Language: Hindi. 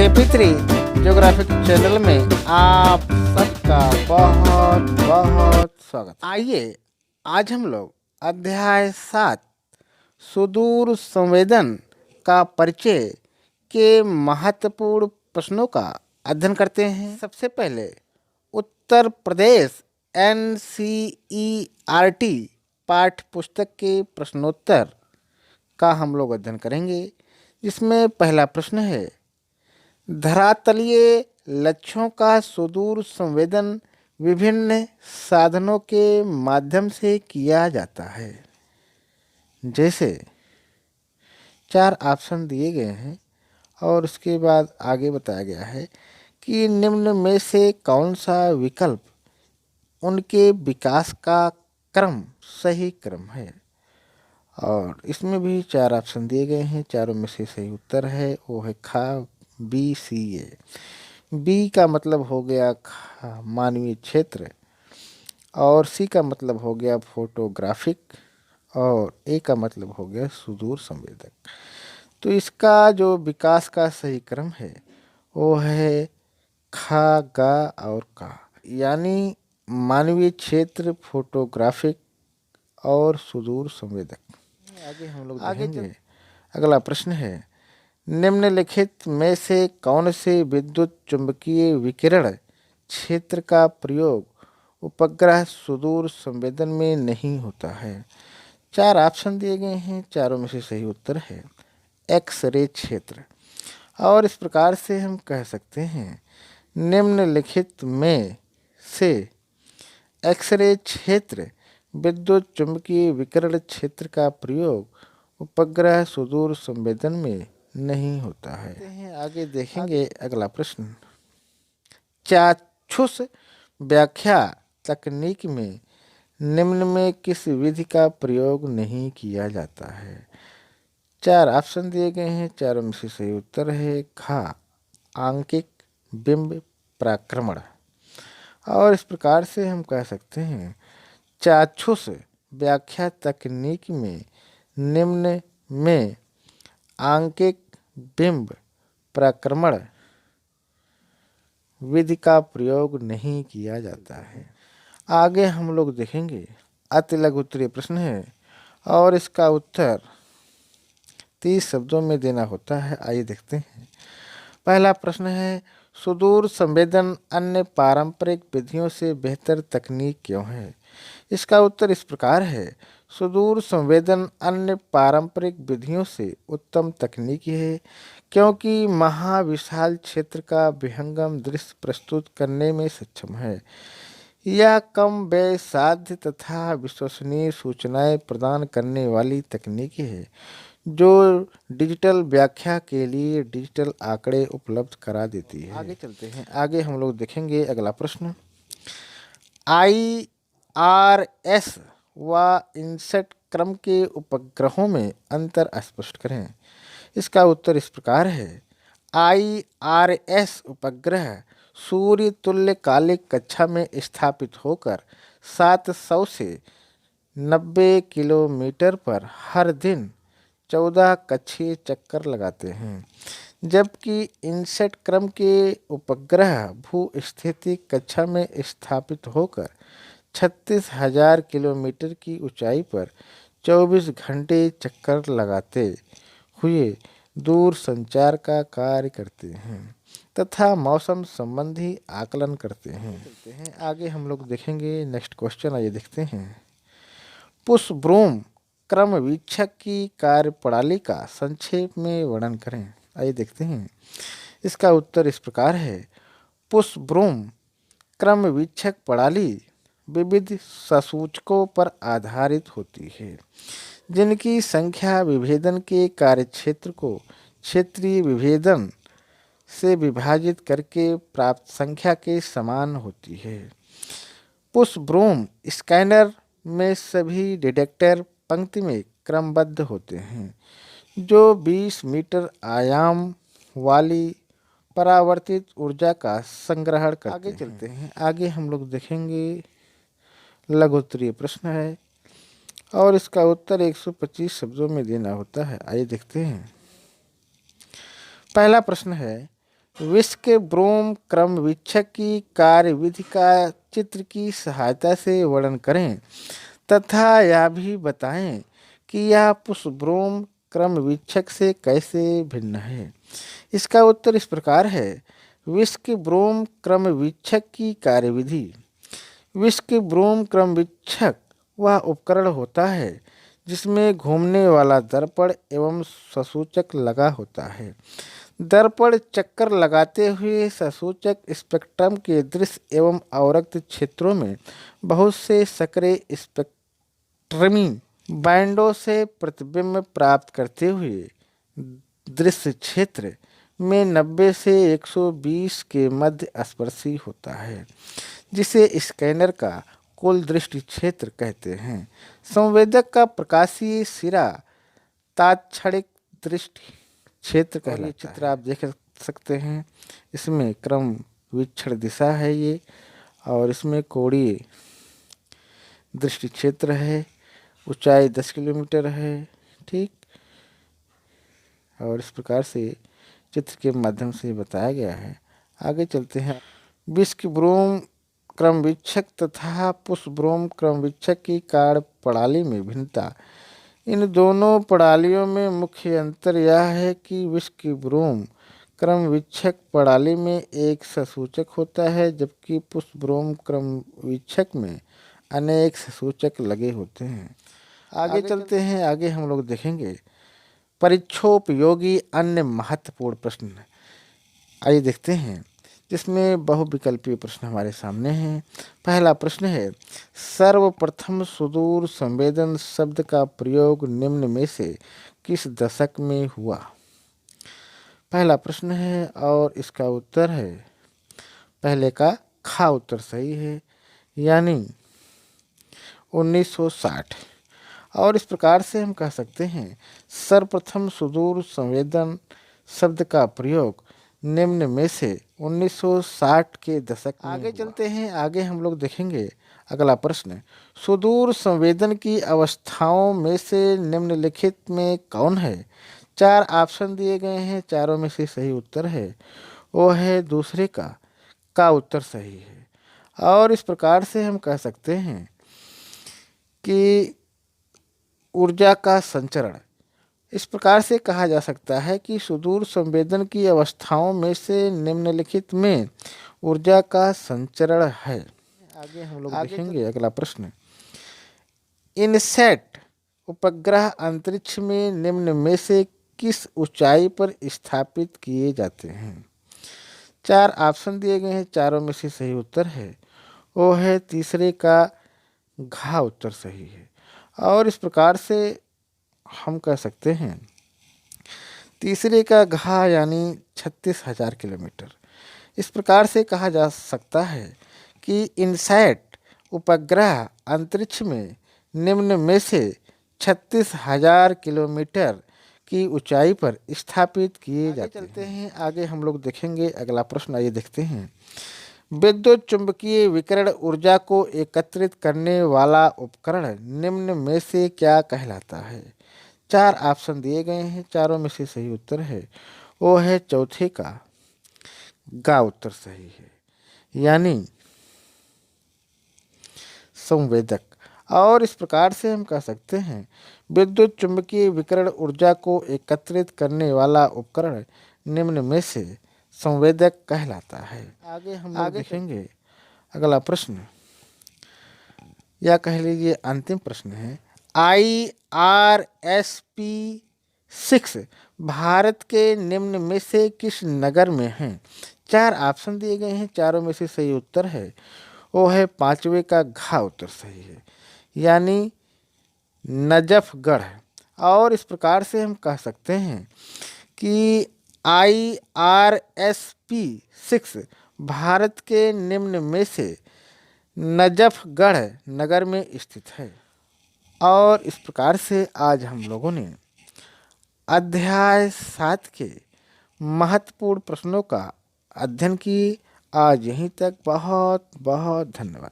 KP3 ज्योग्राफिक चैनल में आप सबका बहुत बहुत स्वागत। आइए आज हम लोग अध्याय 7 सुदूर संवेदन का परिचय के महत्वपूर्ण प्रश्नों का अध्ययन करते हैं। सबसे पहले उत्तर प्रदेश NCERT पाठ्य पुस्तक के प्रश्नोत्तर का हम लोग अध्ययन करेंगे, जिसमें पहला प्रश्न है, धरातलीय लक्ष्यों का सुदूर संवेदन विभिन्न साधनों के माध्यम से किया जाता है। जैसे 4 ऑप्शन दिए गए हैं और उसके बाद आगे बताया गया है कि निम्न में से कौन सा विकल्प उनके विकास का सही क्रम है। और इसमें भी 4 ऑप्शन दिए गए हैं, चारों में से सही उत्तर है वो है खा BCA। बी का मतलब हो गया मानवीय क्षेत्र, और सी का मतलब हो गया फोटोग्राफिक, और ए का मतलब हो गया सुदूर संवेदक। तो इसका जो विकास का सही क्रम है वो है खा, गा और का, यानी मानवीय क्षेत्र, फोटोग्राफिक और सुदूर संवेदक। आगे हम लोग देखेंगे। अगला प्रश्न है, निम्नलिखित में से कौन से विद्युत चुंबकीय विकिरण क्षेत्र का प्रयोग उपग्रह सुदूर संवेदन में नहीं होता है। 4 ऑप्शन दिए गए हैं, चारों में से सही उत्तर है एक्स-रे क्षेत्र। और इस प्रकार से हम कह सकते हैं, निम्नलिखित में से एक्स-रे क्षेत्र विद्युत चुंबकीय विकिरण क्षेत्र का प्रयोग उपग्रह सुदूर संवेदन में नहीं होता है। आगे देखेंगे अगला प्रश्न, चाक्षुष व्याख्या तकनीक में निम्न में किस विधि का प्रयोग नहीं किया जाता है। 4 ऑप्शन दिए गए हैं, चारों में से सही उत्तर है खा आंकिक बिंब प्राक्रमण। और इस प्रकार से हम कह सकते हैं, चाक्षुष व्याख्या तकनीक में निम्न में आंकिक बिंब प्राक्रमण विधि का प्रयोग नहीं किया जाता है। आगे हम लोग देखेंगे, अति लघु उत्तरीय प्रश्न है और इसका उत्तर 30 शब्दों में देना होता है। आइए देखते हैं। पहला प्रश्न है, सुदूर संवेदन अन्य पारंपरिक विधियों से बेहतर तकनीक क्यों है। इसका उत्तर इस प्रकार है, सुदूर संवेदन अन्य पारंपरिक विधियों से उत्तम तकनीकी है क्योंकि महाविशाल क्षेत्र का विहंगम दृश्य प्रस्तुत करने में सक्षम है। यह कम व्यय साध्य तथा विश्वसनीय सूचनाएं प्रदान करने वाली तकनीकी है जो डिजिटल व्याख्या के लिए डिजिटल आंकड़े उपलब्ध करा देती है। आगे चलते हैं। आगे हम लोग देखेंगे अगला प्रश्न, IRS व इनसेट क्रम के उपग्रहों में अंतर स्पष्ट करें। इसका उत्तर इस प्रकार है, IRS उपग्रह सूर्य तुल्यकालिक कक्षा में स्थापित होकर 700 से 90 किलोमीटर पर हर दिन 14 कक्षीय चक्कर लगाते हैं, जबकि इनसेट क्रम के उपग्रह भू-स्थिति कक्षा में स्थापित होकर 36,000 किलोमीटर की ऊंचाई पर 24 घंटे चक्कर लगाते हुए दूर संचार का कार्य करते हैं तथा मौसम संबंधी आकलन करते हैं। आगे हम लोग देखेंगे नेक्स्ट क्वेश्चन। आइए देखते हैं, पुष्पब्रूम क्रम वीक्षक की कार्यप्रणाली का संक्षेप में वर्णन करें। आइए देखते हैं। इसका उत्तर इस प्रकार है, पुष्पब्रूम क्रम वीक्षक प्रणाली विविध ससूचकों पर आधारित होती है जिनकी संख्या विभेदन के कार्यक्षेत्र को क्षेत्रीय विभेदन से विभाजित करके प्राप्त संख्या के समान होती है। पुष्पब्रूम स्कैनर में सभी डिटेक्टर पंक्ति में क्रमबद्ध होते हैं जो 20 मीटर आयाम वाली परावर्तित ऊर्जा का संग्रहण करते हैं। आगे चलते हैं। आगे हम लोग देखेंगे लघु उत्तरीय प्रश्न है और इसका उत्तर 125 शब्दों में देना होता है। आइए देखते हैं। पहला प्रश्न है, विश्व के ब्रोम क्रमवीक्षक की कार्यविधि का चित्र की सहायता से वर्णन करें तथा यह भी बताएं कि यह पुष्प ब्रोम क्रमवीक्षक से कैसे भिन्न है। इसका उत्तर इस प्रकार है। विश्व के ब्रोम क्रमवीक्षक की कार्यविधि। विश्व के ब्रोम क्रमवीक्षक वह उपकरण होता है जिसमें घूमने वाला दर्पण एवं ससूचक लगा होता है। दर्पण चक्कर लगाते हुए ससूचक स्पेक्ट्रम के दृश्य एवं अवरक्त क्षेत्रों में बहुत से सक्रिय स्पेक्ट्रमी बैंडों से प्रतिबिंब प्राप्त करते हुए दृश्य क्षेत्र में 90 से 120 के मध्य स्पर्शी होता है, जिसे स्कैनर का कुल दृष्टि क्षेत्र कहते हैं। संवेदक का प्रकाशीय सिरा तात्क्षणिक दृष्टि क्षेत्र कहलाता है। चित्र आप देख सकते हैं, इसमें क्रम वीक्षण दिशा है ये, और इसमें कोणीय दृष्टि क्षेत्र है। ऊंचाई 10 किलोमीटर है, ठीक। और इस प्रकार से चित्र के माध्यम से बताया गया है। आगे चलते हैं। विश्व की ब्रोम क्रमवीक्षक तथा पुष्प ब्रोम क्रमवीक्षक की कार्य प्रणाली में भिन्नता। इन दोनों प्रणालियों में मुख्य अंतर यह है कि विश्व की ब्रोम क्रमवीक्षक प्रणाली में एक ससूचक होता है, जबकि पुष्प ब्रोम क्रमवीक्षक में अनेक ससूचक लगे होते हैं। आगे चलते हैं। आगे हम लोग देखेंगे परीक्षोपयोगी अन्य महत्वपूर्ण प्रश्न। आइए देखते हैं, जिसमें बहुविकल्पीय प्रश्न हमारे सामने हैं। पहला प्रश्न है, सर्वप्रथम सुदूर संवेदन शब्द का प्रयोग निम्न में से किस दशक में हुआ? पहला प्रश्न है और इसका उत्तर है पहले का खा उत्तर सही है, यानी 1960। और इस प्रकार से हम कह सकते हैं सर्वप्रथम सुदूर संवेदन शब्द का प्रयोग निम्न में से 1960 के दशक में। आगे चलते हैं। आगे हम लोग देखेंगे अगला प्रश्न, सुदूर संवेदन की अवस्थाओं में से निम्नलिखित में कौन है? 4 ऑप्शन दिए गए हैं, चारों में से सही उत्तर है वो है दूसरे का उत्तर सही है। और इस प्रकार से हम कह सकते हैं कि ऊर्जा का संचरण। इस प्रकार से कहा जा सकता है कि सुदूर संवेदन की अवस्थाओं में से निम्नलिखित में ऊर्जा का संचरण है। आगे हम लोग देखेंगे अगला प्रश्न, इनसैट उपग्रह अंतरिक्ष में निम्न में से किस ऊंचाई पर स्थापित किए जाते हैं? 4 ऑप्शन दिए गए हैं, चारों में से सही उत्तर है वो है तीसरे का घा उत्तर सही है। और इस प्रकार से हम कह सकते हैं तीसरे का घा यानी 36,000 किलोमीटर। इस प्रकार से कहा जा सकता है कि इनसैट उपग्रह अंतरिक्ष में निम्न में से 36,000 किलोमीटर की ऊंचाई पर स्थापित किए जाते हैं। चलते हैं आगे हम लोग देखेंगे अगला प्रश्न। आइए देखते हैं, विद्युत चुंबकीय विकिरण ऊर्जा को एकत्रित करने वाला उपकरण निम्न में से क्या कहलाता है? 4 ऑप्शन दिए गए हैं, चारों में से सही उत्तर है वो है चौथे का गा उत्तर सही है, यानी संवेदक। और इस प्रकार से हम कह सकते हैं विद्युत चुंबकीय विकिरण ऊर्जा को एकत्रित करने वाला उपकरण निम्न में से संवेदक कहलाता है। आगे हम देखेंगे अगला प्रश्न, या कह लीजिए अंतिम प्रश्न है, IRSP-6 भारत के निम्न में से किस नगर में है? 4 ऑप्शन दिए गए हैं, चारों में से सही उत्तर है वो है पांचवे का घा उत्तर सही है, यानी नजफगढ़। और इस प्रकार से हम कह सकते हैं कि IRSP-6 भारत के निम्न में से नजफगढ़ नगर में स्थित है। और इस प्रकार से आज हम लोगों ने अध्याय 7 के महत्वपूर्ण प्रश्नों का अध्ययन की। आज यहीं तक। बहुत बहुत धन्यवाद।